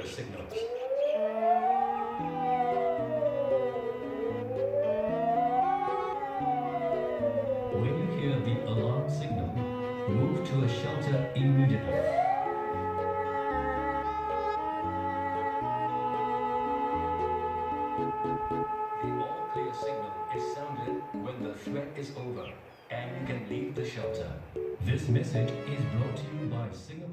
Signals. When you hear the alarm signal, move to a shelter immediately. The all-clear signal is sounded when the threat is over and you can leave the shelter. This message is brought to you by Singapore.